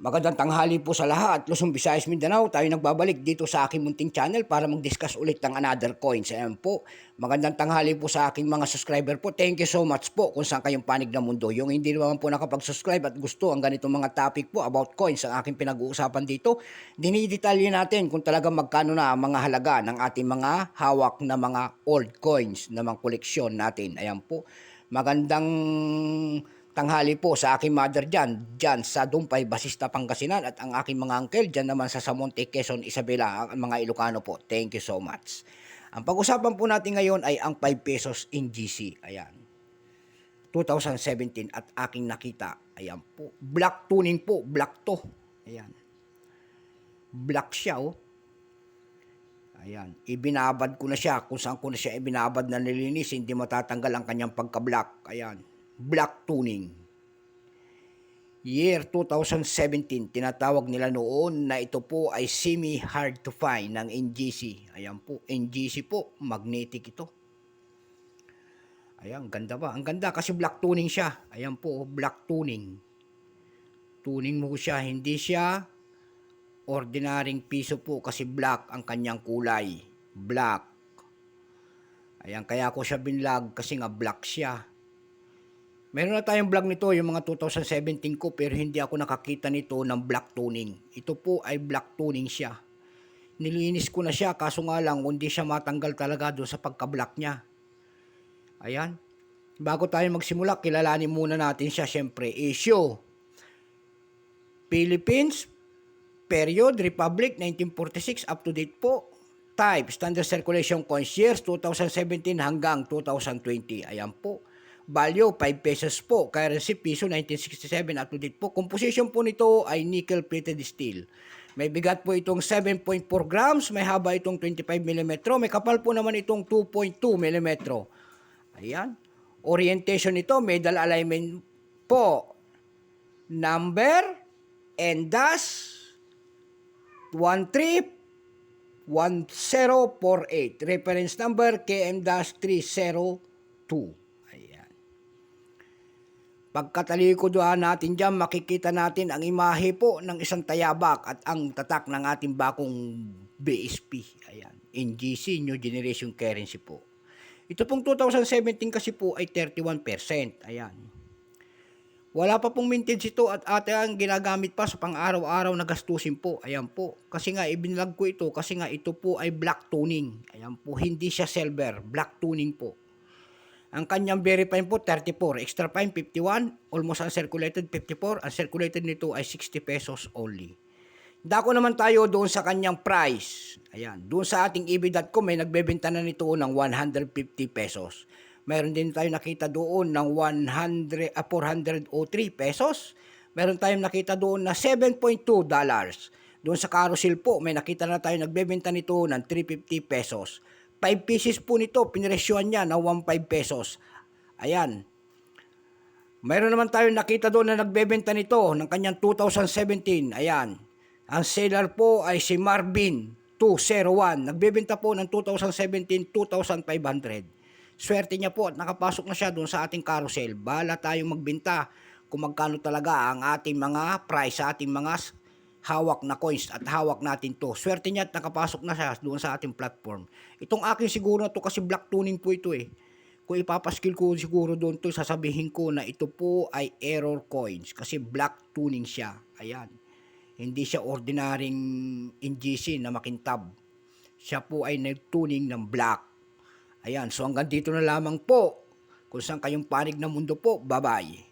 Magandang tanghali po sa lahat. Luzon, Visayas, Mindanao. Tayo nagbabalik dito sa aking munting channel para mag-discuss ulit ng another coins. Ayan po. Magandang tanghali po sa aking mga subscriber po. Thank you so much po kung saan kayong panig ng mundo. Yung hindi naman po nakapag-subscribe at gusto ang ganitong mga topic po about coins ang aking pinag-uusapan dito, dinidetalye natin kung talagang magkano na ang mga halaga ng ating mga hawak na mga old coins na mga koleksyon natin. Ayan po. Magandang tanghali po sa aking mother dyan sa Dumpay, Basista, Pangasinan at ang aking mga uncle dyan naman sa Samonte, Quezon, Isabela, ang mga Ilocano po. Thank you so much. Ang pag-usapan po natin ngayon ay ang 5 pesos in GC. Ayan. 2017 at aking nakita. Ayan po. Black tuning po. Black to. Ayan. Black siya oh. Ayan. Ibinabad ko na siya. Kung saan ko na siya ibinabad na nilinis, hindi matatanggal ang kanyang pagka-black. Ayan. Black tuning. Year 2017, tinatawag nila noon na ito po ay semi-hard to find ng NGC. Ayan po, NGC po, magnetic ito. Ayan, ganda ba? Ang ganda kasi black tuning siya. Ayan po, black tuning. Tuning mo siya, hindi siya ordinaryong piso po kasi black ang kanyang kulay. Black. Ayan, kaya ko siya binlag kasi nga black siya. Meron na tayong vlog nito, yung mga 2017 ko, pero hindi ako nakakita nito ng black tuning. Ito po ay black tuning siya. Nilinis ko na siya, kaso nga lang, hindi siya matanggal talaga doon sa pagka-black niya. Ayan. Bago tayo magsimula, kilalanin muna natin siya, syempre. Issue. Philippines, period, Republic, 1946, up to date po. Type, standard circulation coins, years 2017 hanggang 2020. Ayan po. Value, 5 pesos po. Currency, piso, 1967 up to date po. Composition po nito ay nickel-plated steel. May bigat po itong 7.4 grams. May haba itong 25 mm. May kapal po naman itong 2.2 mm. Ayan. Orientation nito, medal alignment po. Number and dash 131048. Reference number KM-302. Pagkatalikoduhan natin dyan, makikita natin ang imahe po ng isang tayabak at ang tatak ng ating bakong BSP. Ayan. NGC, New Generation Currency po. Ito pong 2017 kasi po ay 31%. Ayan. Wala pa pong mintage ito at ate ang ginagamit pa sa pang-araw-araw na gastusin po. Ayan po. Kasi nga, ibinlag ko ito kasi nga ito po ay black tuning. Ayan po. Hindi siya silver. Black tuning po. Ang kanyang very fine po, 34. Extra fine, 51. Almost uncirculated, 54. Uncirculated nito ay 60 pesos only. Dako naman tayo doon sa kanyang price. Ayan. Doon sa ating ebay.com, may nagbebenta na nito ng 150 pesos. Mayroon din tayo nakita doon ng 403 pesos. Meron tayong nakita doon na $7.2. Doon sa carousel po, may nakita na tayo nagbebenta nito ng 350 pesos. 5 pieces po nito, piniresyohan niya na 15 pesos. Ayan. Mayroon naman tayo nakita doon na nagbebenta nito ng kanyang 2017. Ayan. Ang seller po ay si Marvin 201. Nagbebenta po ng 2017, 2,500. Swerte niya po at nakapasok na siya doon sa ating carousel. Bahala tayong magbenta kung magkano talaga ang ating mga price sa ating mga hawak na coins at hawak natin to. Swerte niya at nakapasok na siya doon sa ating platform. Itong akin siguro na to kasi black tuning po ito eh. Kung ipapaskill ko siguro doon to, sasabihin ko na ito po ay error coins kasi black tuning siya. Ayan. Hindi siya ordinaryong NGC na makintab. Siya po ay nag-tuning ng black. Ayan. So hanggang dito na lamang po. Kung saan kayong panig ng mundo po. Bye-bye.